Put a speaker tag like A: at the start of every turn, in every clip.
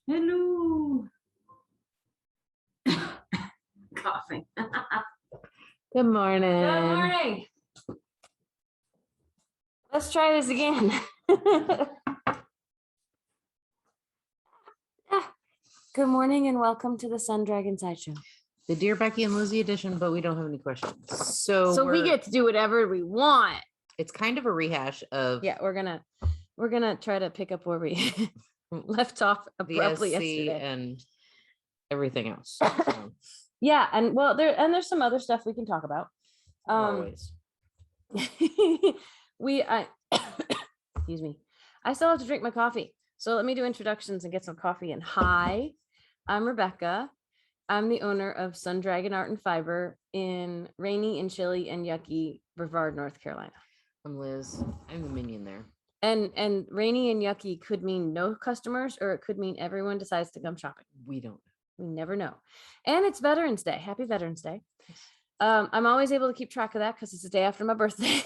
A: Hello. Coughing.
B: Good morning.
A: Good morning.
B: Let's try this again. Good morning and welcome to the Sun Dragon Sideshow.
C: The Dear Becky and Lizzy edition, but we don't have any questions. So
B: we get to do whatever we want.
C: It's kind of a rehash of
B: we're gonna try to pick up where we left off abruptly
C: VSC
B: yesterday
C: and everything else. So,
B: yeah, and well, there's some other stuff we can talk about.
C: always.
B: Excuse me. I still have to drink my coffee. So let me do introductions and get some coffee. And hi, I'm Rebecca. I'm the owner of Sun Dragon Art and Fiber in rainy and chilly and yucky Brevard, North Carolina.
C: I'm Liz. I'm the minion there.
B: And rainy and yucky could mean no customers, or it could mean everyone decides to come shopping.
C: We don't know.
B: We never know. And it's Veterans Day. Happy Veterans Day. I'm always able to keep track of that because it's the day after my birthday.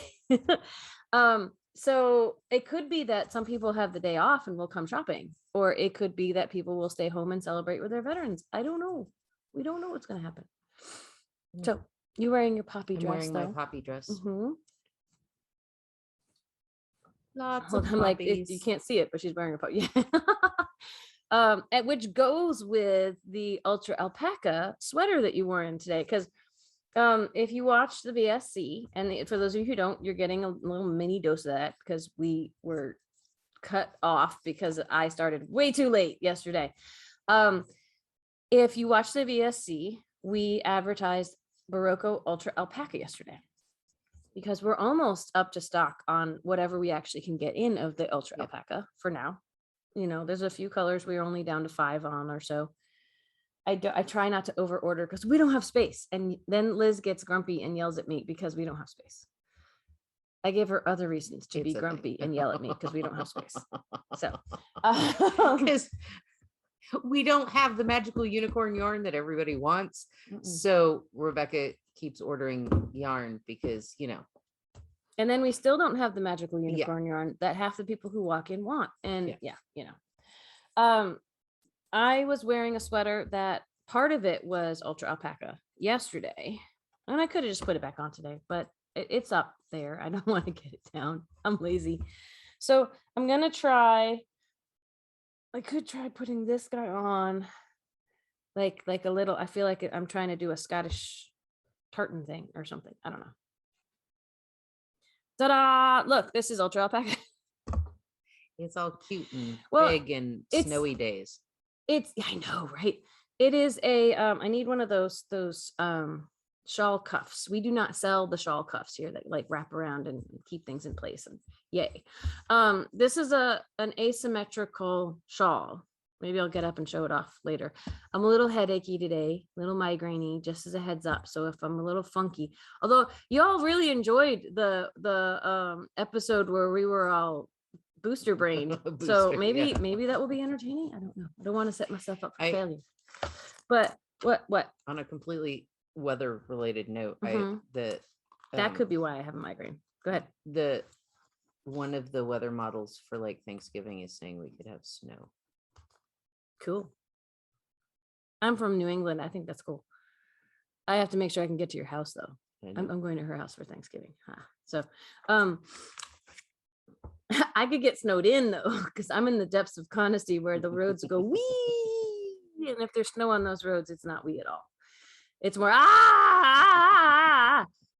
B: So it could be that some people have the day off and will come shopping, or it could be that people will stay home and celebrate with their veterans. I don't know. We don't know what's going to happen. So you wearing your poppy dress?
C: I'm wearing my poppy dress.
B: Mm-hmm.
C: Lots of
B: I'm like,
C: poppies.
B: you can't see it, but she's wearing a poppy. At which goes with the Ultra Alpaca sweater that you wore in today, because if you watch the VSC, and for those of you who don't, you're getting a little mini dose of that because we were cut off because I started way too late yesterday. If you watch the VSC, we advertised Berroco Ultra Alpaca yesterday because we're almost up to stock on whatever we actually can get in of the Ultra Alpaca for now. You know, there's a few colors we're only down to 5 on or so. I try not to over order because we don't have space. And then Liz gets grumpy and yells at me because we don't have space. I gave her other reasons to be grumpy and yell at me because we don't have space. So,
C: because we don't have the magical unicorn yarn that everybody wants. So Rebecca keeps ordering yarn because, you know.
B: And then we still don't have the magical unicorn yarn that half the people who walk in want. And you know. I was wearing a sweater that part of it was Ultra Alpaca yesterday, and I could have just put it back on today, but it's up there. I don't want to get it down. I'm lazy. So I'm going to try. I could try putting this guy on like a little, I feel like I'm trying to do a Scottish tartan thing or something. I don't know. Ta-da! Look, this is Ultra Alpaca.
C: It's all cute and big and snowy days.
B: I know, right? It is a I need one of those shawl cuffs. We do not sell the shawl cuffs here that like wrap around and keep things in place, and yay. This is an asymmetrical shawl. Maybe I'll get up and show it off later. I'm a little headachy today, a little migrainey, just as a heads up. So if I'm a little funky, although y'all really enjoyed the episode where we were all booster brain, so maybe that will be entertaining. I don't know. I don't want to set myself up for failure. But what
C: on a completely weather related note,
B: that could be why I have a migraine. Go ahead.
C: One of the weather models for like Thanksgiving is saying we could have snow.
B: Cool. I'm from New England. I think that's cool. I have to make sure I can get to your house though. I'm going to her house for Thanksgiving. So I could get snowed in though, because I'm in the depths of Conisty where the roads go wee, and if there's snow on those roads, it's not wee at all. It's more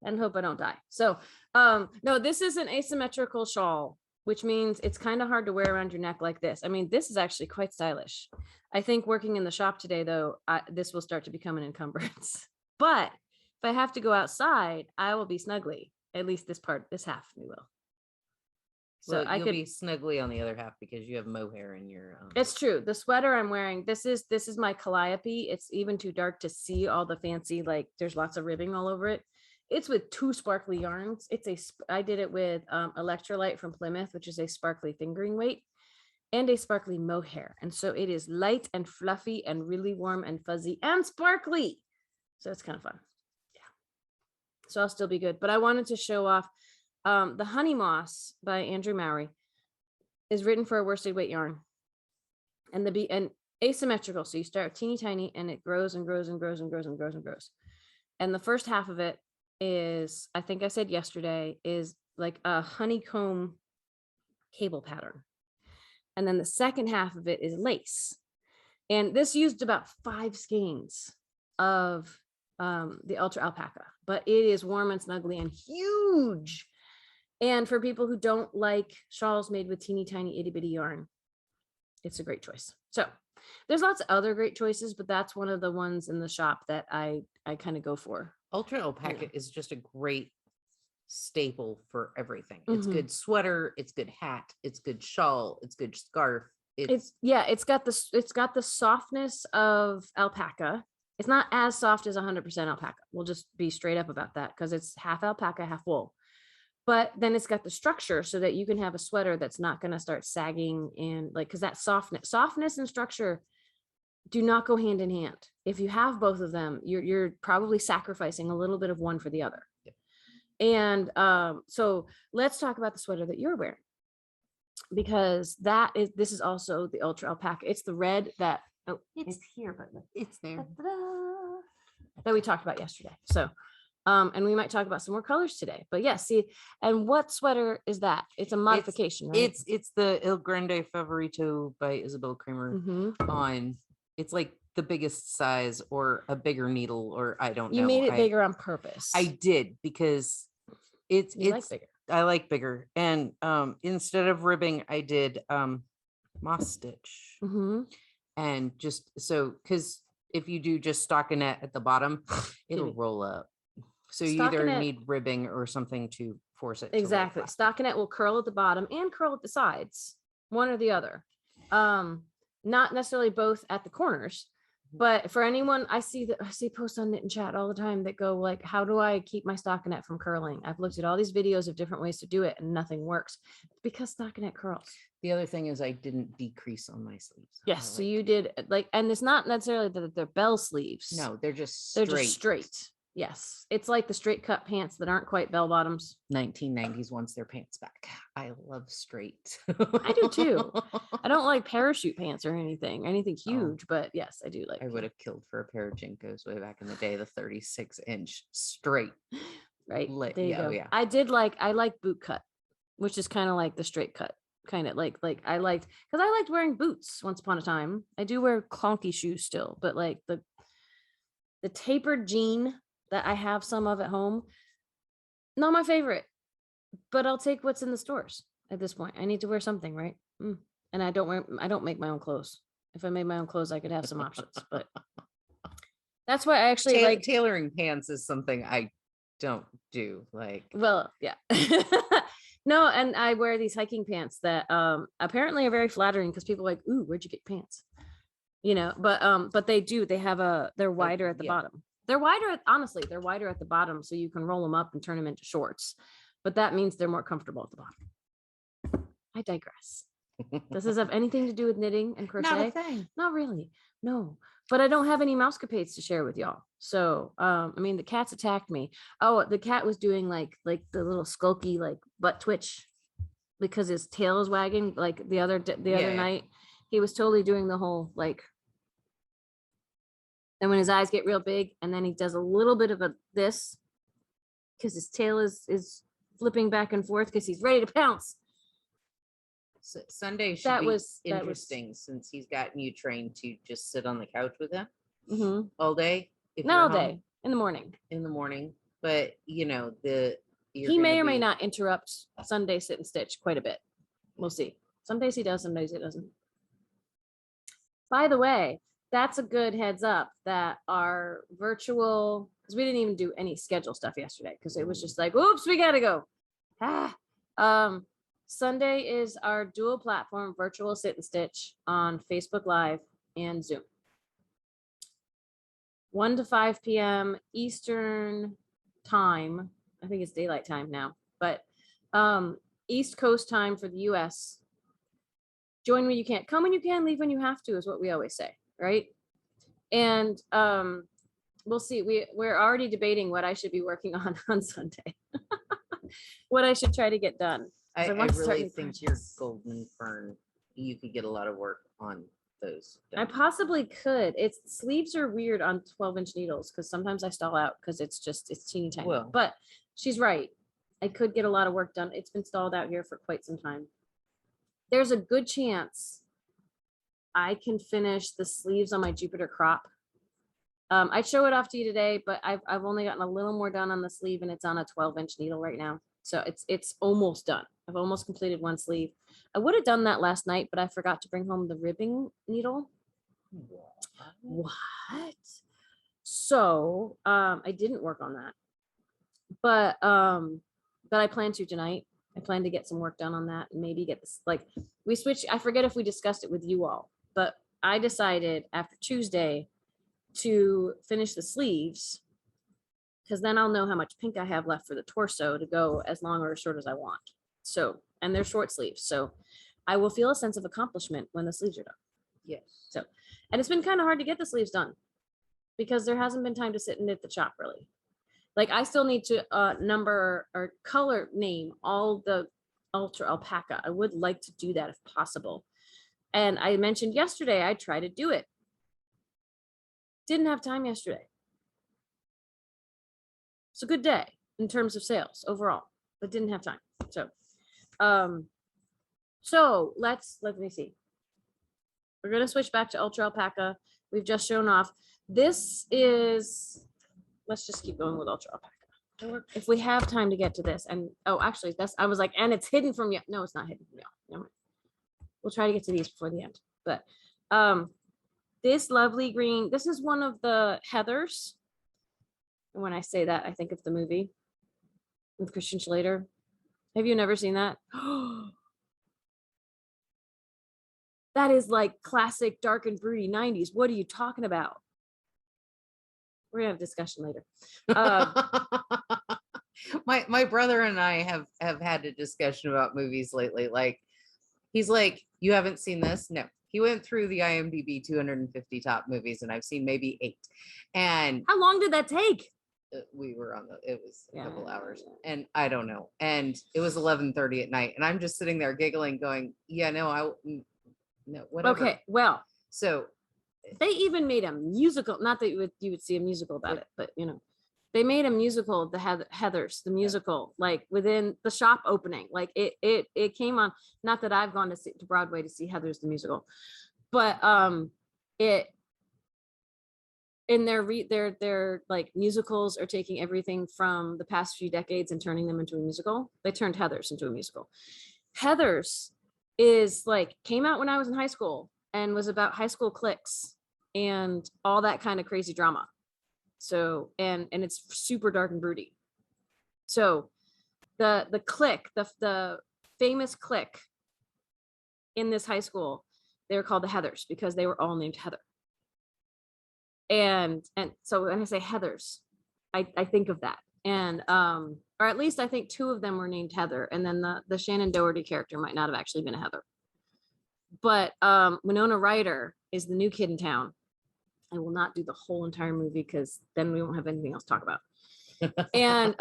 B: and hope I don't die. So no, this is an asymmetrical shawl, which means it's kind of hard to wear around your neck like this. I mean, this is actually quite stylish. I think working in the shop today though, this will start to become an encumbrance. But if I have to go outside, I will be snugly. At least this half we will.
C: So I could be snugly on the other half because you have mohair in your.
B: It's true. The sweater I'm wearing, this is my Calliope. It's even too dark to see all the fancy, like there's lots of ribbing all over it. It's with 2 sparkly yarns. I did it with Electrolyte from Plymouth, which is a sparkly fingering weight, and a sparkly mohair. And so it is light and fluffy and really warm and fuzzy and sparkly. So it's kind of fun. Yeah. So I'll still be good. But I wanted to show off the Honey Moss by Andrew Mowry is written for a worsted weight yarn. And asymmetrical. So you start teeny tiny and it grows and grows and grows and grows and grows and grows. And the first half of it is, I think I said yesterday, is like a honeycomb cable pattern. And then the second half of it is lace. And this used about 5 skeins of the Ultra Alpaca, but it is warm and snuggly and huge. And for people who don't like shawls made with teeny tiny itty bitty yarn, it's a great choice. So there's lots of other great choices, but that's one of the ones in the shop that I kind of go for.
C: Ultra Alpaca is just a great staple for everything. It's
B: Mhm.
C: good sweater, it's good hat, it's good shawl, it's good scarf.
B: It's got the softness of alpaca. It's not as soft as 100% alpaca. We'll just be straight up about that because it's half alpaca, half wool. But then it's got the structure so that you can have a sweater that's not going to start sagging and like, because that softness and structure do not go hand in hand. If you have both of them, you're probably sacrificing a little bit of one for the other.
C: Yep.
B: And so let's talk about the sweater that you're wearing, because this is also the Ultra Alpaca. It's the red that it's here, but
C: It's there.
B: that we talked about yesterday. So and we might talk about some more colors today, but yeah, see, and what sweater is that? It's a modification, right?
C: It's the Grande Favorito by Isabell Kraemer
B: Mhm.
C: on, it's like the biggest size or a bigger needle, or I don't know.
B: You made it bigger on purpose.
C: I did because
B: You
C: it's
B: like bigger.
C: I like bigger. And instead of ribbing, I did moss stitch.
B: Mm-hmm.
C: And just so, because if you do just stockinette at the bottom, it'll roll up. So you either need ribbing or something to force it.
B: Exactly. Stockinette will curl at the bottom and curl at the sides, one or the other. Not necessarily both at the corners, but for anyone, I see posts on Knit and Chat all the time that go like, how do I keep my stockinette from curling? I've looked at all these videos of different ways to do it and nothing works because stockinette curls.
C: The other thing is I didn't decrease on my sleeves.
B: Yes. So you did like, and it's not necessarily that they're bell sleeves.
C: No, they're just
B: They're just straight. Yes. It's like the straight cut pants that aren't quite bell bottoms.
C: 1990s wants their pants back. I love straight.
B: I do too. I don't like parachute pants or anything huge, but yes, I do like.
C: I would have killed for a pair of Jinkos way back in the day, the 36-inch straight.
B: Right. There you go.
C: Yeah.
B: I like boot cut, which is kind of like the straight cut. Kind of like I liked, because I liked wearing boots once upon a time. I do wear clunky shoes still, but like the tapered jean that I have some of at home, not my favorite, but I'll take what's in the stores at this point. I need to wear something, right? And I don't make my own clothes. If I made my own clothes, I could have some options, but that's why I actually like
C: tailoring pants is something I don't do. Like,
B: well, yeah. No, and I wear these hiking pants that apparently are very flattering because people are like, ooh, where'd you get pants? You know, but they have they're wider at the bottom. They're wider, honestly, they're wider at the bottom, so you can roll them up and turn them into shorts. But that means they're more comfortable at the bottom. I digress. Does this have anything to do with knitting and crochet?
C: not a thing.
B: Not really. No. But I don't have any mousecapades to share with y'all. So I mean, the cats attacked me. Oh, the cat was doing like the little skulky like butt twitch because his tail is wagging. Like the other night, he was totally doing the whole like. And when his eyes get real big, and then he does a little bit of this because his tail is flipping back and forth because he's ready to pounce.
C: So Sunday should be interesting since he's gotten you trained to just sit on the couch with him all day.
B: Not all day, in the morning.
C: In the morning, but you know
B: he may or may not interrupt Sunday sit and stitch quite a bit. We'll see. Some days he does, some days he doesn't. By the way, that's a good heads up that our virtual, because we didn't even do any schedule stuff yesterday because it was just like, oops, we gotta go. Sunday is our dual platform virtual sit and stitch on Facebook Live and Zoom. 1 to 5 p.m. Eastern time. I think it's daylight time now, but East Coast time for the US. Join when you can, come when you can, leave when you have to, is what we always say, right? And we'll see. We're already debating what I should be working on Sunday. What I should try to get done.
C: I really think your golden fern, you could get a lot of work on those
B: I
C: done.
B: possibly could. It's sleeves are weird on 12-inch needles because sometimes I stall out because it's teeny tiny.
C: Well.
B: But she's right. I could get a lot of work done. It's been stalled out here for quite some time. There's a good chance I can finish the sleeves on my Jupiter crop. I'd show it off to you today, but I've only gotten a little more done on the sleeve, and it's on a 12-inch needle right now. So it's almost done. I've almost completed one sleeve. I would have done that last night, but I forgot to bring home the ribbing needle. What? So I didn't work on that. But I plan to tonight. I plan to get some work done on that and maybe get this, like, we switched. I forget if we discussed it with you all, but I decided after Tuesday to finish the sleeves, because then I'll know how much pink I have left for the torso to go as long or as short as I want. So, and they're short sleeves. So I will feel a sense of accomplishment when the sleeves are done.
C: Yes.
B: So, and it's been kind of hard to get the sleeves done because there hasn't been time to sit and knit the chop really. Like I still need to number or color name all the Ultra Alpaca. I would like to do that if possible. And I mentioned yesterday, I'd try to do it. Didn't have time yesterday. It's a good day in terms of sales overall, but didn't have time. So let me see. We're going to switch back to Ultra Alpaca. We've just shown off. This is, let's just keep going with Ultra Alpaca. If we have time to get to this, and oh, actually, I was like, and it's hidden from you. No, it's not hidden from you. No, we'll try to get to these before the end. But this lovely green, this is one of the heathers. And when I say that, I think of the movie with Christian Slater. Have you never seen that? That is like classic dark and broody 90s. What are you talking about? We're gonna have a discussion later.
C: My brother and I have had a discussion about movies lately. Like he's like, you haven't seen this? No. He went through the IMDb 250 top movies, and I've seen maybe 8. And
B: how long did that take?
C: We were on it was a couple hours, and I don't know. And it was 11:30 at night, and I'm just sitting there giggling, going, yeah, no, whatever. Okay,
B: well,
C: so
B: they even made a musical. Not that you would see a musical about it, but they made a musical, the Heathers, the musical, like within the shop opening. Like it came on. Not that I've gone to Broadway to see Heathers the musical, but it in their like musicals are taking everything from the past few decades and turning them into a musical. They turned Heathers into a musical. Heathers is like came out when I was in high school and was about high school cliques and all that kind of crazy drama. So and it's super dark and broody. So the clique, the famous clique in this high school, they were called the Heathers because they were all named Heather. And so when I say Heathers, I think of that. And or at least I think 2 of them were named Heather, and then the Shannon Doherty character might not have actually been a Heather. But Winona Ryder is the new kid in town. I will not do the whole entire movie because then we won't have anything else to talk about. And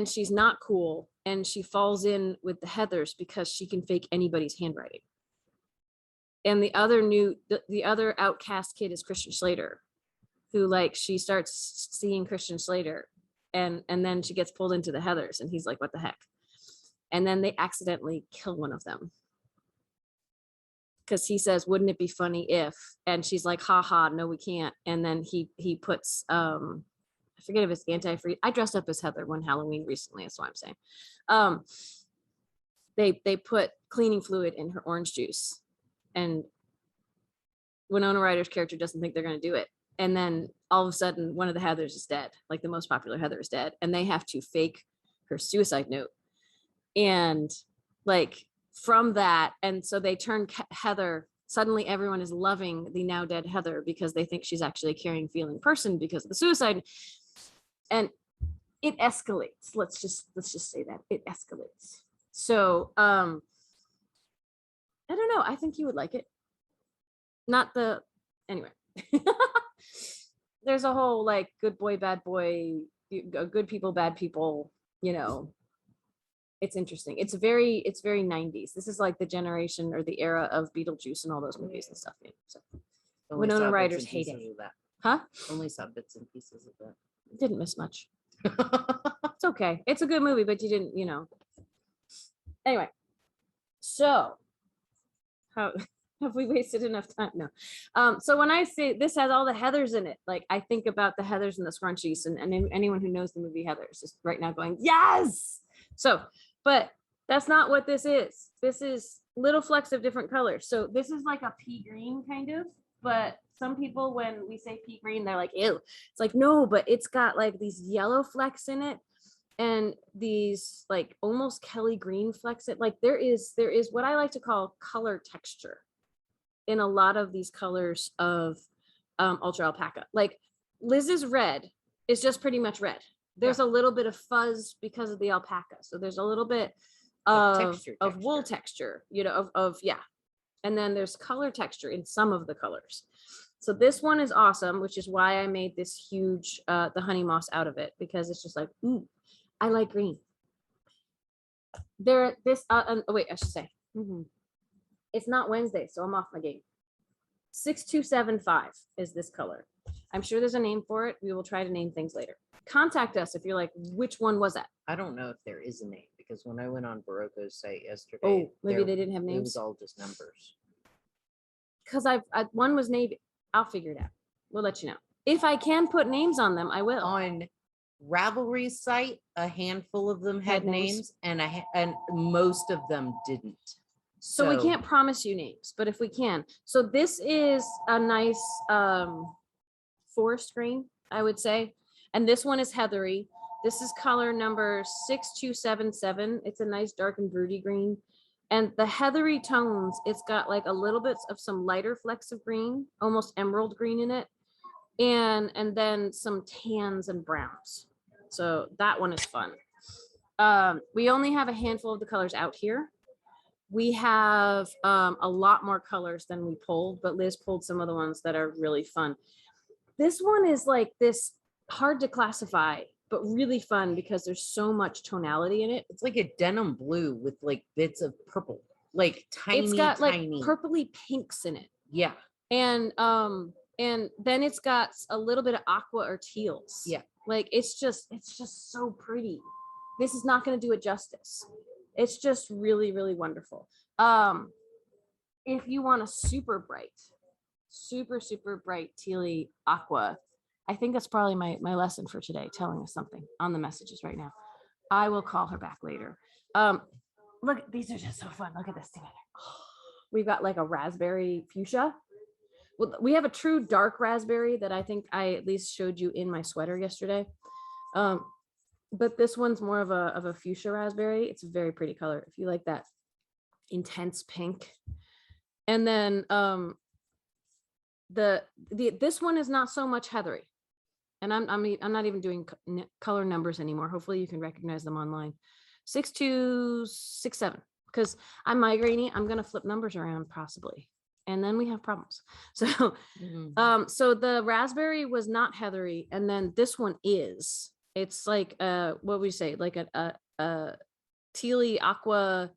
B: she's not cool, and she falls in with the Heathers because she can fake anybody's handwriting. And the other outcast kid is Christian Slater, who like she starts seeing Christian Slater, and then she gets pulled into the Heathers, and he's like, what the heck? And then they accidentally kill one of them. Because he says, wouldn't it be funny if, and she's like, haha, no, we can't. And then he puts I forget if it's anti-freeze. I dressed up as Heather one Halloween recently, that's what I'm saying. They put cleaning fluid in her orange juice. And Winona Ryder's character doesn't think they're going to do it. And then all of a sudden, one of the Heathers is dead. Like the most popular Heather is dead. And they have to fake her suicide note. And like from that, and so they turn Heather. Suddenly everyone is loving the now dead Heather because they think she's actually a caring, feeling person because of the suicide. And it escalates. Let's just say that it escalates. So, I don't know. I think you would like it. Anyway. There's a whole like good boy, bad boy, good people, bad people, It's interesting. It's very 90s. This is like the generation or the era of Beetlejuice and all those movies and stuff. Yeah. So
C: Only
B: Winona
C: saw bits
B: Ryder's
C: and pieces
B: heyday.
C: of that.
B: huh?
C: Only saw bits and pieces of
B: Didn't miss much.
C: that.
B: It's okay. It's a good movie, but you didn't, Anyway, so how have we wasted enough time? No. So when I say this has all the Heathers in it, like I think about the Heathers and the scrunchies, and anyone who knows the movie Heathers is right now going, yes. So, but that's not what this is. This is little flecks of different colors. So this is like a pea green kind of, but some people, when we say pea green, they're like, ew. It's like, no, but it's got like these yellow flecks in it and these like almost Kelly green flecks. It like there is what I like to call color texture in a lot of these colors of Ultra Alpaca. Like Liz's red is just pretty much red. There's a little bit of fuzz because of the alpaca. So there's a little bit of wool texture, yeah. And then there's color texture in some of the colors. So this one is awesome, which is why I made this huge, the honey moss out of it, because it's just like, ooh, I like green. Wait, I should say, it's not Wednesday, so I'm off my game. 6275 is this color. I'm sure there's a name for it. We will try to name things later. Contact us if you're like, which one was that?
C: I don't know if there is a name, because when I went on Berroco's site yesterday,
B: Oh, maybe they didn't have
C: it
B: names.
C: was all just numbers.
B: Because one was navy. I'll figure it out. We'll let you know. If I can put names on them, I will.
C: On Ravelry's site, a handful of them had
B: Had names.
C: names, and most of them didn't.
B: So we can't promise you names, but if we can. So this is a nice forest green, I would say. And this one is heathery. This is color number 6277. It's a nice dark and broody green. And the heathery tones, it's got like a little bit of some lighter flecks of green, almost emerald green in it. And then some tans and browns. So that one is fun. We only have a handful of the colors out here. We have a lot more colors than we pulled, but Liz pulled some of the ones that are really fun. This one is like this hard to classify, but really fun because there's so much tonality in it.
C: It's like a denim blue with like bits of purple, like tiny,
B: it's got
C: tiny.
B: like purpley pinks in it.
C: Yeah.
B: And then it's got a little bit of aqua or teals.
C: Yeah.
B: Like it's just so pretty. This is not going to do it justice. It's just really, really wonderful. If you want a super bright tealy aqua, I think that's probably my lesson for today, telling us something on the messages right now. I will call her back later. Look, these are just so fun. Look at this together. We've got like a raspberry fuchsia. Well, we have a true dark raspberry that I think I at least showed you in my sweater yesterday. But this one's more of a fuchsia raspberry. It's a very pretty color if you like that intense pink. And then this one is not so much heathery. And I'm not even doing color numbers anymore. Hopefully you can recognize them online. 6267, because I'm migraine-y. I'm gonna flip numbers around possibly, and then we have problems. So so the raspberry was not heathery, and then this one is. It's like what would we say, like a tealy aqua,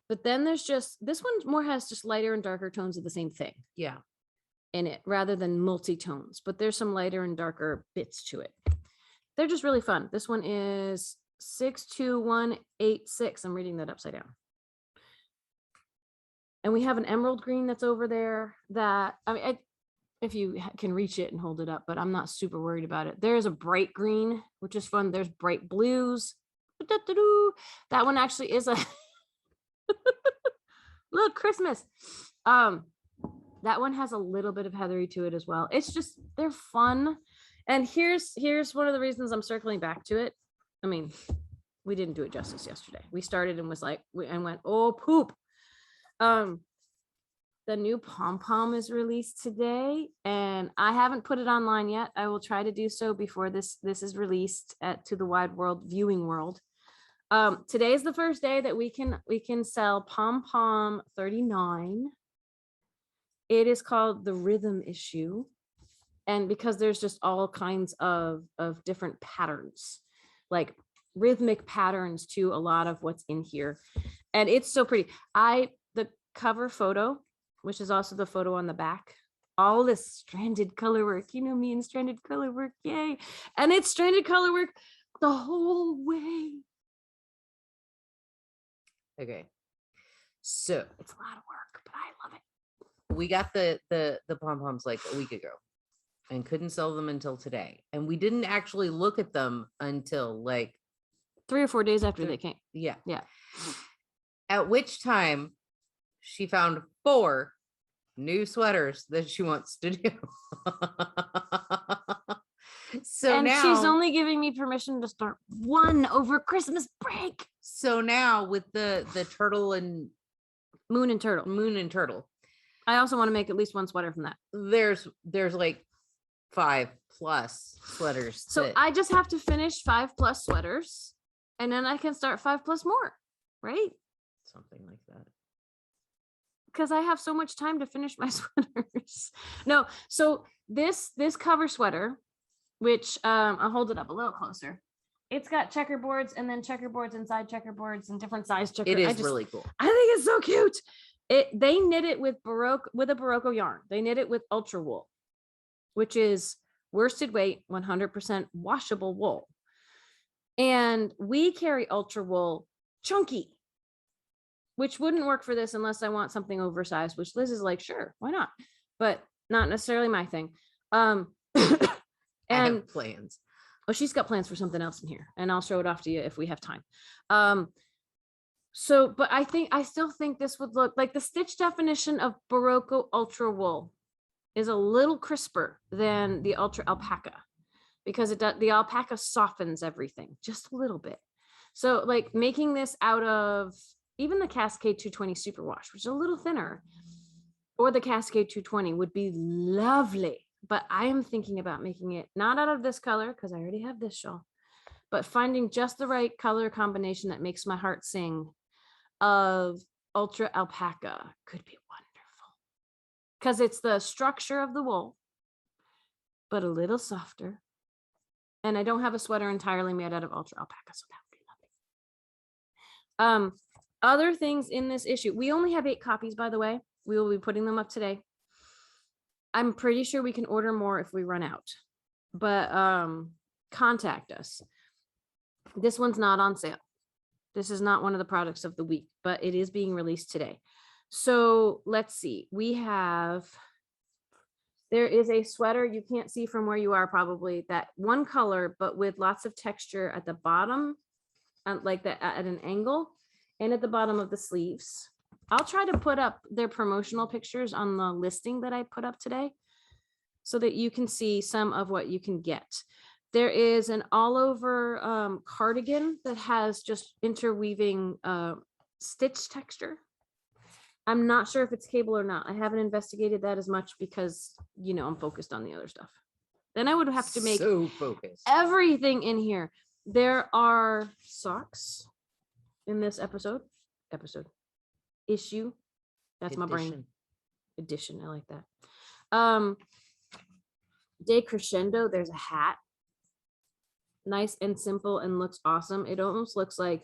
B: but then there's just this one more has just lighter and darker tones of the same thing.
C: Yeah.
B: In it rather than multi-tones, but there's some lighter and darker bits to it. They're just really fun. This one is 62186. I'm reading that upside down. And we have an emerald green that's over there that, if you can reach it and hold it up, but I'm not super worried about it. There's a bright green, which is fun. There's bright blues. That one actually is a look, Christmas. That one has a little bit of heathery to it as well. It's just, they're fun. And here's one of the reasons I'm circling back to it. I mean, we didn't do it justice yesterday. We started and was like, and went, oh, poop. The new PomPom is released today, and I haven't put it online yet. I will try to do so before this is released to the wide world, viewing world. Today is the first day that we can sell PomPom 39. It is called the Rhythm Issue. And because there's just all kinds of different patterns, like rhythmic patterns to a lot of what's in here. And it's so pretty. The cover photo, which is also the photo on the back, all this stranded color work, you know me and stranded color work, yay. And it's stranded color work the whole way.
C: Okay. So
B: It's a lot of work, but I love it.
C: we got the pom-poms like a week ago and couldn't sell them until today. And we didn't actually look at them until like
B: 3 or 4 days after they came.
C: yeah.
B: Yeah.
C: At which time she found 4 new sweaters that she wants to do. So
B: and
C: now
B: she's only giving me permission to start 1 over Christmas break.
C: So now with the turtle and
B: Moon and
C: turtle,
B: I also want to make at least 1 sweater from that.
C: there's like 5+ sweaters.
B: So I just have to finish 5+ sweaters, and then I can start 5+ more, right?
C: Something like that.
B: Because I have so much time to finish my sweaters. No, so this cover sweater, which I'll hold it up a little closer. It's got checkerboards and then checkerboards inside checkerboards and different size checkers.
C: It is really cool.
B: I think it's so cute. They knit it with a Berroco yarn. They knit it with ultra wool, which is worsted weight, 100% washable wool. And we carry ultra wool chunky, which wouldn't work for this unless I want something oversized, which Liz is like, sure, why not? But not necessarily my thing.
C: And I have plans.
B: Oh, she's got plans for something else in here, and I'll show it off to you if we have time. But I still think this would look like the stitch definition of Berroco Ultra Wool is a little crisper than the Ultra Alpaca, because the alpaca softens everything just a little bit. So like making this out of even the Cascade 220 Superwash, which is a little thinner, or the Cascade 220 would be lovely. But I am thinking about making it not out of this color, because I already have this shawl, but finding just the right color combination that makes my heart sing of Ultra Alpaca could be wonderful. Because it's the structure of the wool, but a little softer. And I don't have a sweater entirely made out of Ultra Alpaca, so that would be lovely. Other things in this issue, we only have 8 copies, by the way. We will be putting them up today. I'm pretty sure we can order more if we run out, but contact us. This one's not on sale. This is not one of the products of the week, but it is being released today. So let's see. There is a sweater you can't see from where you are, probably that one color, but with lots of texture at the bottom, like that at an angle, and at the bottom of the sleeves. I'll try to put up their promotional pictures on the listing that I put up today so that you can see some of what you can get. There is an all over cardigan that has just interweaving stitch texture. I'm not sure if it's cable or not. I haven't investigated that as much because, I'm focused on the other stuff. Then I would have to make
C: so focused
B: everything in here. There are socks in this issue. That's my brain. Edition. I like that. Decrescendo, there's a hat. Nice and simple and looks awesome. It almost looks like,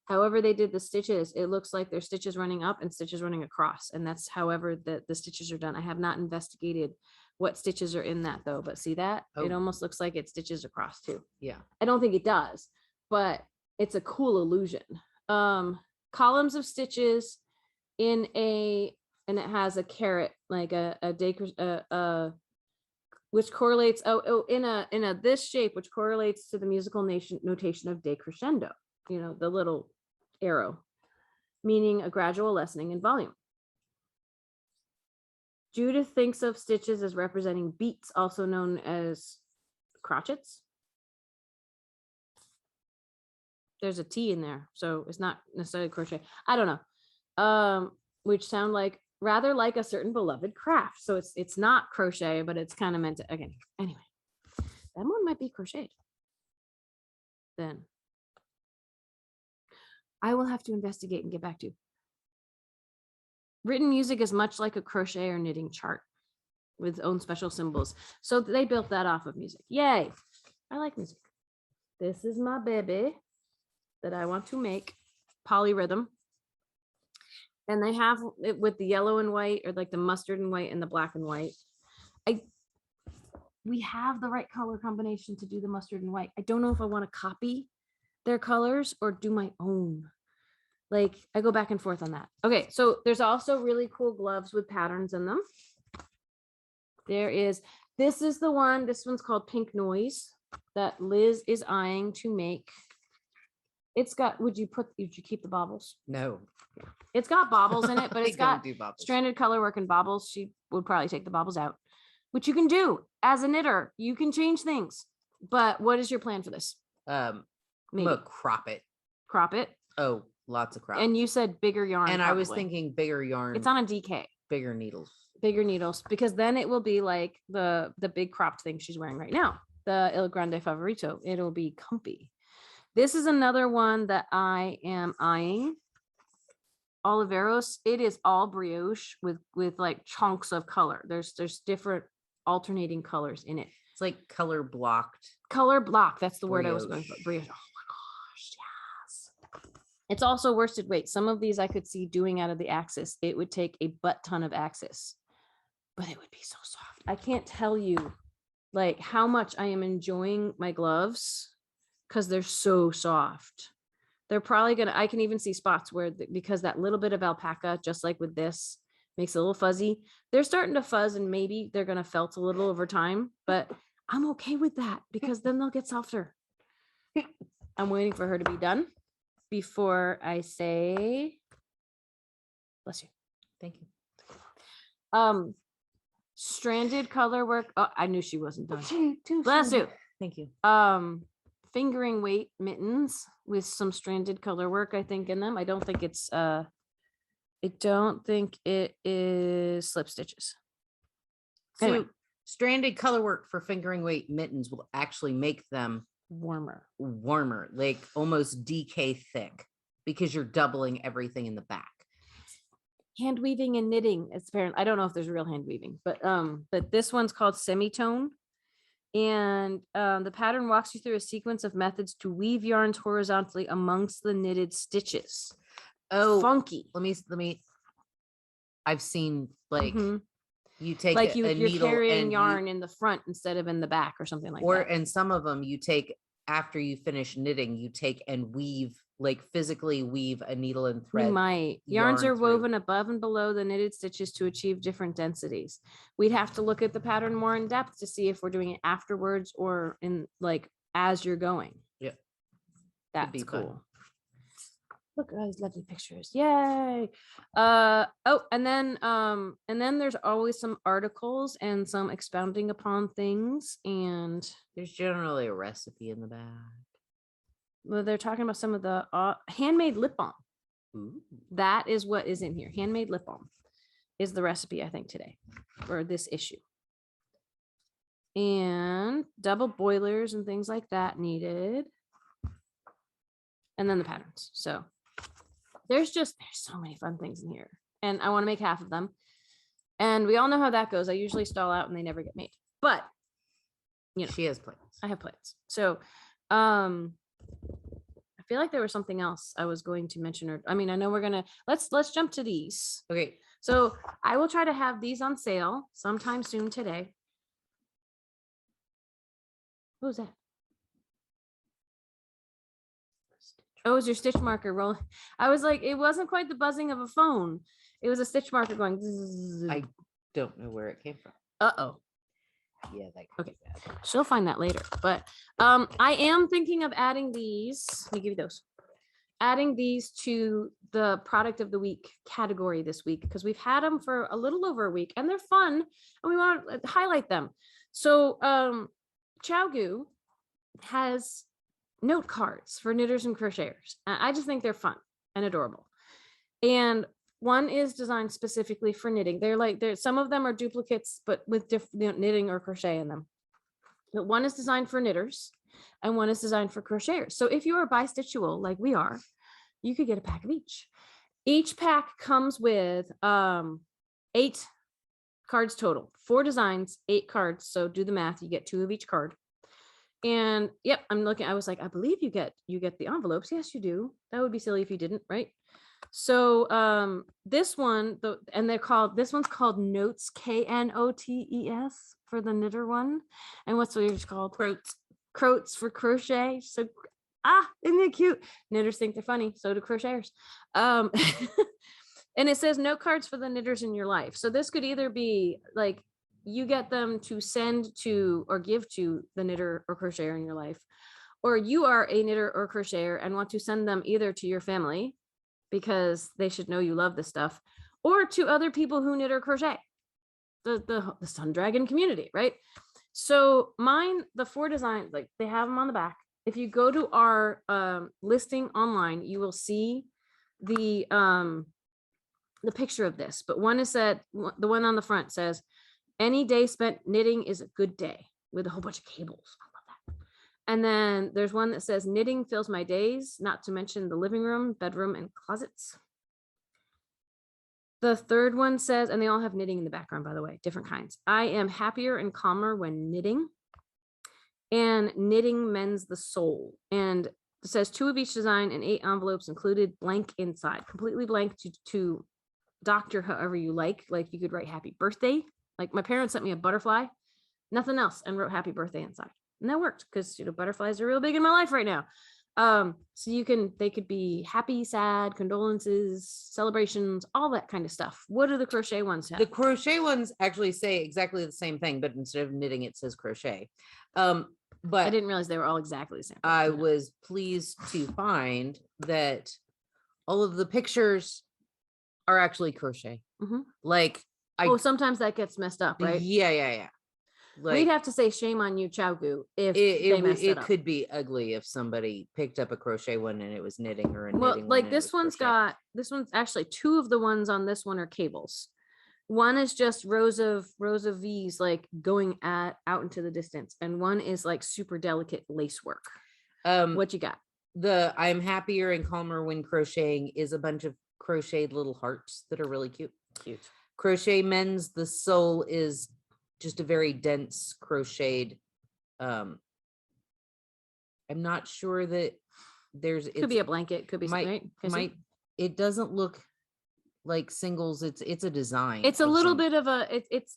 B: however they did the stitches, it looks like there's stitches running up and stitches running across. And that's however the stitches are done. I have not investigated what stitches are in that though, but see that?
C: Oh.
B: It almost looks like it stitches across too.
C: Yeah.
B: I don't think it does, but it's a cool illusion. Columns of stitches and it has a caret, like which correlates in a this shape, which correlates to the musical notation of decrescendo, the little arrow, meaning a gradual lessening in volume. Judith thinks of stitches as representing beats, also known as crotchets. There's a T in there, so it's not necessarily crochet. I don't know. Which sound like rather like a certain beloved craft. So it's not crochet, but it's kind of meant to, again, anyway, that one might be crocheted. Then I will have to investigate and get back to you. Written music is much like a crochet or knitting chart with own special symbols. So they built that off of music. Yay. I like music. This is my baby. that I want to make, polyrhythm. And they have it with the yellow and white, or like the mustard and white and the black and white. We have the right color combination to do the mustard and white. I don't know if I want to copy their colors or do my own. Like, I go back and forth on that. Okay, so there's also really cool gloves with patterns in them. This is the one, this one's called Pink Noise, that Liz is eyeing to make. It's got, would you keep the baubles?
C: No.
B: It's got baubles in it, but
C: I
B: it's got
C: don't do baubles.
B: stranded color work and baubles. She would probably take the baubles out, which you can do as a knitter. You can change things. But what is your plan for this?
C: I'm
B: Maybe
C: gonna crop it.
B: crop it.
C: Oh, lots of crop.
B: And you said bigger yarn.
C: And I was
B: probably.
C: thinking bigger yarn.
B: It's on a DK.
C: Bigger needles.
B: Bigger needles, because then it will be like the big cropped thing she's wearing right now, the Il Grande Favorito. It'll be comfy. This is another one that I am eyeing. Oliveros. It is all brioche with like chunks of color. There's different alternating colors in it.
C: It's like color blocked.
B: Color block. That's the word I was going
C: Brioche.
B: for. Brioche. Oh my gosh, yes. It's also worsted weight. Some of these I could see doing out of the Axis. It would take a butt ton of Axis, but it would be so soft. I can't tell you like how much I am enjoying my gloves because they're so soft. They're probably gonna, I can even see spots where, because that little bit of alpaca, just like with this, makes it a little fuzzy. They're starting to fuzz and maybe they're gonna felt a little over time, but I'm okay with that because then they'll get softer. I'm waiting for her to be done before I say, bless you.
C: Thank you.
B: Stranded color work. Oh, I knew she wasn't done. Bless you.
C: Thank you.
B: Fingering weight mittens with some stranded color work, I think, in them. I don't think it is slip stitches.
C: So
B: Anyway.
C: stranded color work for fingering weight mittens will actually make them
B: Warmer.
C: like almost DK thick, because you're doubling everything in the back.
B: Hand weaving and knitting. It's apparent. I don't know if there's real hand weaving, but this one's called semitone. And the pattern walks you through a sequence of methods to weave yarns horizontally amongst the knitted stitches.
C: Oh,
B: Funky.
C: let me. I've seen like you take
B: like
C: a
B: you're
C: needle
B: carrying
C: and
B: yarn in the front instead of in the back or something like
C: or
B: that.
C: and some of them you take after you finish knitting, you take and weave, like physically weave a needle and thread.
B: You might. Yarns are
C: yarn through.
B: woven above and below the knitted stitches to achieve different densities. We'd have to look at the pattern more in depth to see if we're doing it afterwards or in like as you're going.
C: Yep.
B: That's
C: be fun.
B: cool. Look at these lovely pictures. Yay. Oh, and then there's always some articles and some expounding upon things, and
C: There's generally a recipe in the back.
B: well, they're talking about some of the handmade lip balm.
C: Ooh.
B: That is what is in here. Handmade lip balm is the recipe, I think, today or this issue. And double boilers and things like that needed. And then the patterns. So there's so many fun things in here. And I want to make half of them. And we all know how that goes. I usually stall out and they never get made. But you know,
C: She has plans.
B: I have plans. So I feel like there was something else I was going to mention, or I mean, I know we're gonna let's jump to these.
C: Okay.
B: So I will try to have these on sale sometime soon today. What was that? Oh, it was your stitch marker rolling. I was like, it wasn't quite the buzzing of a phone. It was a stitch marker going. Zzz.
C: I don't know where it came from.
B: Uh-oh.
C: Yeah, that
B: Okay. She'll find that later. But I am thinking of adding these. Let me give you those. Adding these to the product of the week category this week, because we've had them for a little over a week and they're fun and we want to highlight them. So ChiaoGoo has note cards for knitters and crocheters. I just think they're fun and adorable. And one is designed specifically for knitting. Some of them are duplicates, but with different knitting or crochet in them. But one is designed for knitters and one is designed for crocheters. So if you are bi-stitchual like we are, you could get a pack of each. Each pack comes with 8 cards total, 4 designs, 8 cards. So do the math, you get 2 of each card. And yep, I'm looking, I was like, I believe you get the envelopes. Yes, you do. That would be silly if you didn't, right? So this one, this one's called Notes, Knotes, for the knitter one. And what's the yours called? Croats for crochet. So isn't it cute? Knitters think they're funny, so do crocheters. And it says note cards for the knitters in your life. So this could either be like you get them to send to or give to the knitter or crocheter in your life, or you are a knitter or crocheter and want to send them either to your family because they should know you love this stuff, or to other people who knit or crochet, the Sun Dragon community, right? So mine, the 4 designs, like they have them on the back. If you go to our listing online, you will see the picture of this, but one is said, the one on the front says, any day spent knitting is a good day, with a whole bunch of cables. I love that. And then there's one that says, knitting fills my days, not to mention the living room, bedroom, and closets. The third one says, and they all have knitting in the background, by the way, different kinds. I am happier and calmer when knitting. And knitting mends the soul. And it says 2 of each design and 8 envelopes included, blank inside, completely blank to doctor however you like. Like you could write happy birthday. Like my parents sent me a butterfly, nothing else, and wrote happy birthday inside. And that worked because, butterflies are real big in my life right now. So they could be happy, sad, condolences, celebrations, all that kind of stuff. What do the crochet ones have?
C: The crochet ones actually say exactly the same thing, but instead of knitting, it says crochet. But
B: I didn't realize they were all exactly the same.
C: I was pleased to find that all of the pictures are actually crochet. Like,
B: sometimes that gets messed up, right?
C: Yeah. Like,
B: we'd have to say shame on you, ChiaoGoo, if they messed it up.
C: It could be ugly if somebody picked up a crochet one and it was knitting, or a knitting one.
B: Like this one's actually 2 of the ones on this one are cables. One is just rows of V's like going out into the distance, and one is like super delicate lace work. What you got?
C: I'm happier and calmer when crocheting is a bunch of crocheted little hearts that are really cute. Crochet mends the soul is just a very dense crocheted. I'm not sure that it
B: could be a blanket, could be something.
C: It doesn't look like singles. It's a design.
B: It's a little bit of a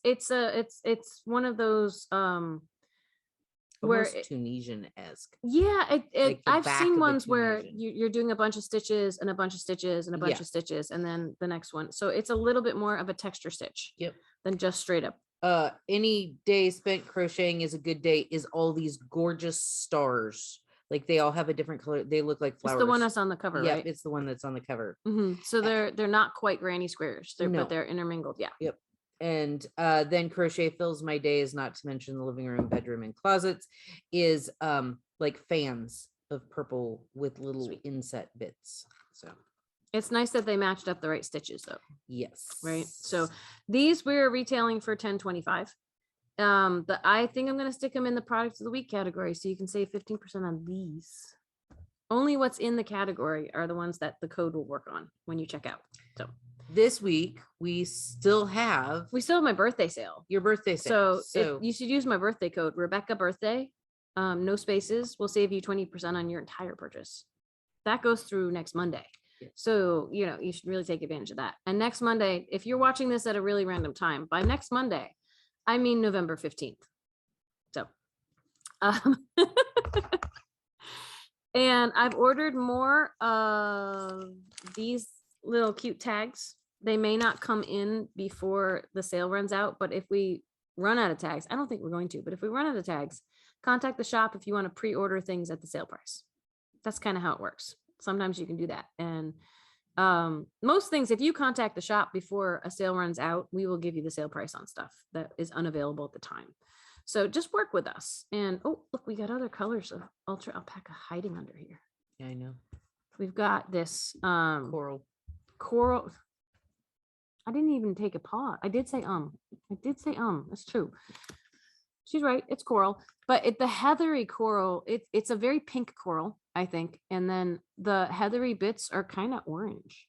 B: it's one of those where
C: Tunisian-esque.
B: Yeah,
C: like
B: I've seen ones where you're doing a bunch of stitches and a bunch of stitches and a bunch of stitches, and then the next one. So it's a little bit more of a texture stitch than just straight up.
C: Any day spent crocheting is a good day is all these gorgeous stars. Like they all have a different color. They look like flowers.
B: It's the one that's on the cover, right?
C: It's the one that's on the cover.
B: So they're not quite granny squares. But they're intermingled. Yeah.
C: And then crochet fills my days, not to mention the living room, bedroom, and closets, is like fans of purple with little inset bits. So
B: it's nice that they matched up the right stitches though.
C: Yes.
B: Right. So these we're retailing for $10.25. I think I'm going to stick them in the product of the week category, so you can save 15% on these. Only what's in the category are the ones that the code will work on when you check out. So
C: this week we still have
B: my birthday sale.
C: Your birthday sale.
B: So you should use my birthday code, Rebecca Birthday, no spaces, will save you 20% on your entire purchase. That goes through next Monday. So, you should really take advantage of that. And next Monday, if you're watching this at a really random time, by next Monday, I mean November 15th. So, and I've ordered more of these little cute tags. They may not come in before the sale runs out, but if we run out of tags, I don't think we're going to, but if we run out of tags, contact the shop if you want to pre-order things at the sale price. That's kind of how it works. Sometimes you can do that. And most things, if you contact the shop before a sale runs out, we will give you the sale price on stuff that is unavailable at the time. So just work with us. And look, we got other colors of Ultra Alpaca hiding under here.
C: Yeah, I know.
B: We've got this
C: coral.
B: I didn't even take a pause. I did say that's true. She's right, it's coral, but the heathery coral, it's a very pink coral, I think, and then the heathery bits are kind of orange.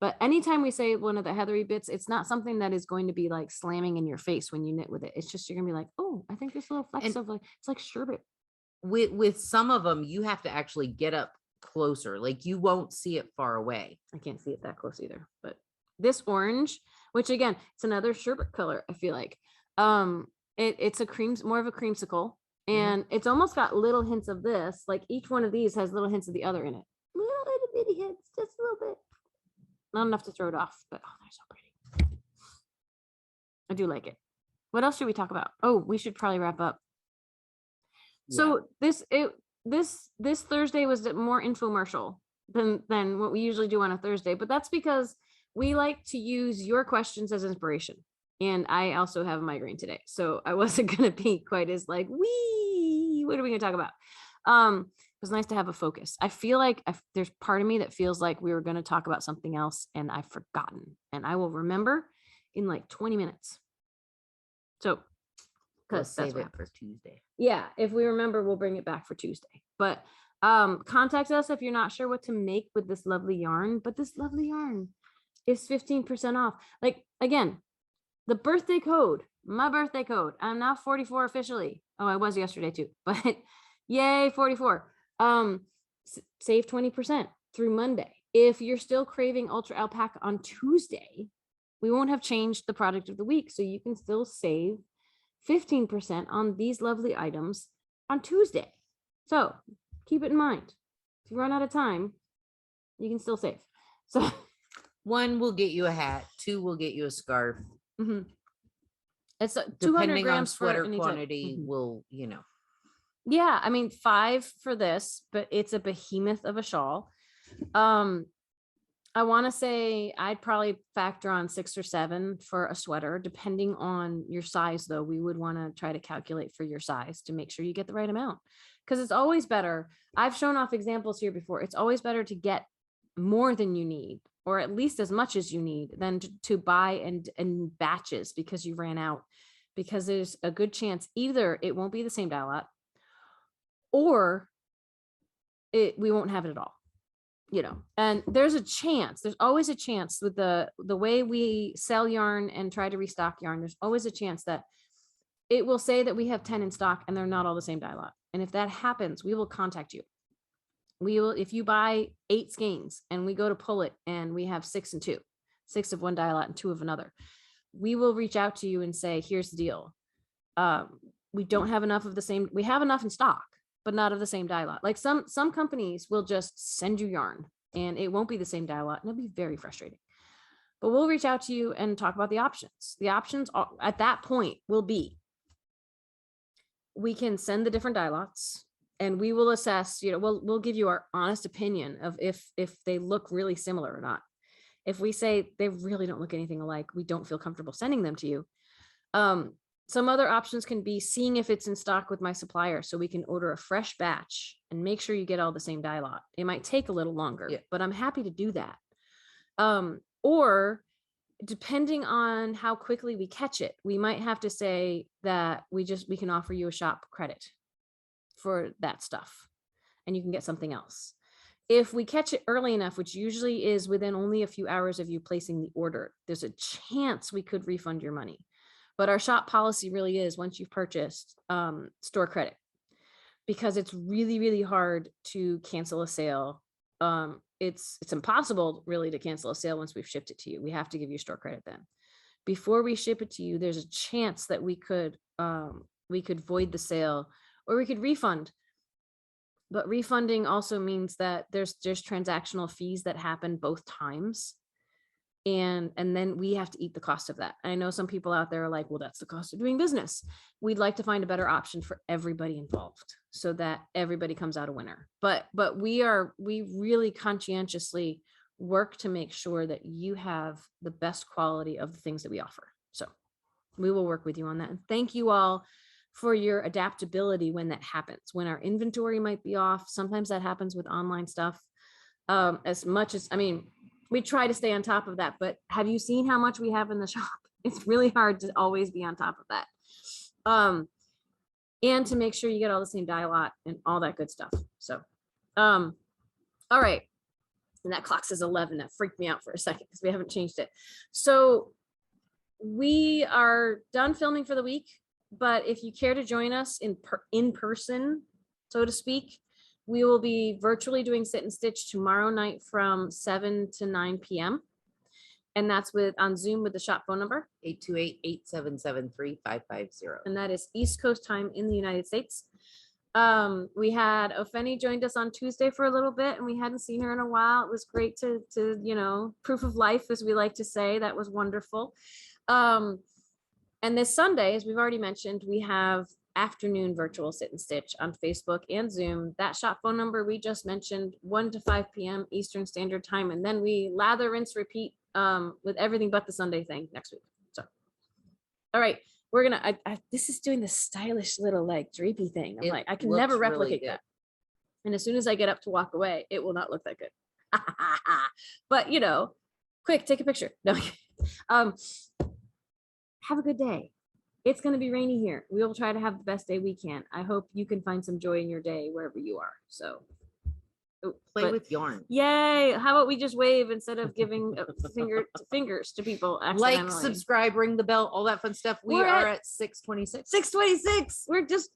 B: But anytime we say one of the heathery bits, it's not something that is going to be like slamming in your face when you knit with it. It's just you're gonna be like, oh, I think there's little flecks of like, it's like sherbet.
C: with some of them, you have to actually get up closer. Like you won't see it far away.
B: I can't see it that close either, but this orange, which again, it's another sherbet color, I feel like. It's a more of a creamsicle, and it's almost got little hints of this. Like each one of these has little hints of the other in it. Little itty bitty hints, just a little bit. Not enough to throw it off, but oh, they're so pretty. I do like it. What else should we talk about? Oh, we should probably wrap up. So this Thursday was more infomercial than what we usually do on a Thursday, but that's because we like to use your questions as inspiration. And I also have a migraine today, so I wasn't going to be quite as like, what are we going to talk about? It was nice to have a focus. I feel like there's part of me that feels like we were going to talk about something else and I've forgotten, and I will remember in like 20 minutes. So, because that's
C: save it for Tuesday.
B: Yeah, if we remember, we'll bring it back for Tuesday. But contact us if you're not sure what to make with this lovely yarn. But this lovely yarn is 15% off. Like, again, the birthday code, my birthday code. I'm now 44 officially. Oh, I was yesterday too. But yay, 44. Save 20% through Monday. If you're still craving Ultra Alpaca on Tuesday, we won't have changed the product of the week. So you can still save 15% on these lovely items on Tuesday. So keep it in mind. If you run out of time, you can still save. So
C: 1 will get you a hat, 2 will get you a scarf.
B: It's 200
C: Depending on
B: grams
C: sweater
B: for
C: quantity will,
B: Yeah, I mean 5 for this, but it's a behemoth of a shawl. I want to say I'd probably factor on 6 or 7 for a sweater, depending on your size, though. We would want to try to calculate for your size to make sure you get the right amount, because it's always better. I've shown off examples here before. It's always better to get more than you need, or at least as much as you need, than to buy in batches because you ran out, because there's a good chance either it won't be the same dye lot, or we won't have it at all. And there's always a chance with the way we sell yarn and try to restock yarn. There's always a chance that it will say that we have 10 in stock and they're not all the same dye lot. And if that happens, we will contact you. If you buy 8 skeins and we go to pull it and we have 6 and 2, 6 of one dye lot and 2 of another, we will reach out to you and say, here's the deal. We don't have enough of the same. We have enough in stock, but not of the same dye lot. Like some companies will just send you yarn and it won't be the same dye lot, and it'll be very frustrating. But we'll reach out to you and talk about the options. The options at that point will be, we can send the different dye lots and we will assess, we'll give you our honest opinion of if they look really similar or not. If we say they really don't look anything alike, we don't feel comfortable sending them to you. Some other options can be seeing if it's in stock with my supplier, so we can order a fresh batch and make sure you get all the same dye lot. It might take a little longer, but I'm happy to do that. Or depending on how quickly we catch it, we might have to say that we can offer you a shop credit for that stuff and you can get something else. If we catch it early enough, which usually is within only a few hours of you placing the order, there's a chance we could refund your money. But our shop policy really is, once you've purchased, store credit, because it's really, really hard to cancel a sale. It's impossible really to cancel a sale once we've shipped it to you. We have to give you store credit then. Before we ship it to you, there's a chance that we could void the sale or we could refund. But refunding also means that there's transactional fees that happen both times. And then we have to eat the cost of that. I know some people out there are like, well, that's the cost of doing business. We'd like to find a better option for everybody involved so that everybody comes out a winner. But we really conscientiously work to make sure that you have the best quality of the things that we offer. So we will work with you on that. And thank you all for your adaptability when that happens, when our inventory might be off. Sometimes that happens with online stuff. We try to stay on top of that, but have you seen how much we have in the shop? It's really hard to always be on top of that. And to make sure you get all the same dye lot and all that good stuff. So, all right. And that clock says 11. That freaked me out for a second because we haven't changed it. So we are done filming for the week, but if you care to join us in person so to speak. We will be virtually doing sit and stitch tomorrow night from 7 to 9 p.m. And that's on Zoom with the shop phone number.
C: 828-877-3550.
B: And that is East Coast time in the United States. We had Ofeni joined us on Tuesday for a little bit, and we hadn't seen her in a while. It was great to proof of life, as we like to say. That was wonderful. And this Sunday, as we've already mentioned, we have afternoon virtual sit and stitch on Facebook and Zoom. That shop phone number we just mentioned, 1 to 5 p.m. Eastern Standard Time. And then we lather, rinse, repeat with everything but the Sunday thing next week. So, all right, we're gonna, this is doing the stylish little like drapey thing. I'm like, I can never replicate that. And as soon as I get up to walk away, it will not look that good. But quick, take a picture. No. Have a good day. It's going to be rainy here. We will try to have the best day we can. I hope you can find some joy in your day wherever you are. So
C: play with yarn.
B: Yay. How about we just wave instead of giving fingers to people accidentally?
C: Like, subscribe, ring the bell, all that fun stuff. We are at 626.
B: 626.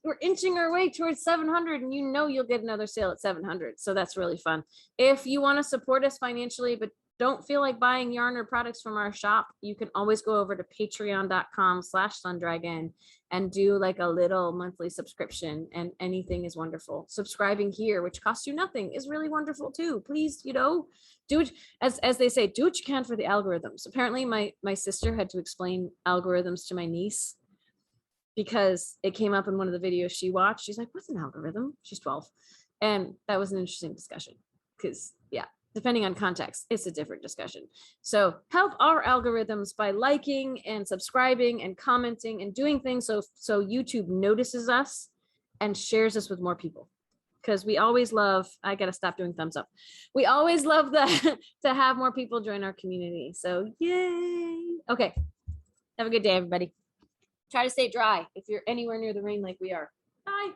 B: We're inching our way towards 700, and you'll get another sale at 700. So that's really fun. If you want to support us financially, but don't feel like buying yarn or products from our shop, you can always go over to patreon.com/sundragon and do like a little monthly subscription, and anything is wonderful. Subscribing here, which costs you nothing, is really wonderful too. Please, do it, as they say, do what you can for the algorithms. Apparently my sister had to explain algorithms to my niece because it came up in one of the videos she watched. She's like, what's an algorithm? She's 12. And that was an interesting discussion because depending on context, it's a different discussion. So help our algorithms by liking and subscribing and commenting and doing things so YouTube notices us and shares us with more people. Because we always love, I gotta stop doing thumbs up. We always love to have more people join our community. So yay. Okay. Have a good day, everybody. Try to stay dry if you're anywhere near the rain like we are. Bye.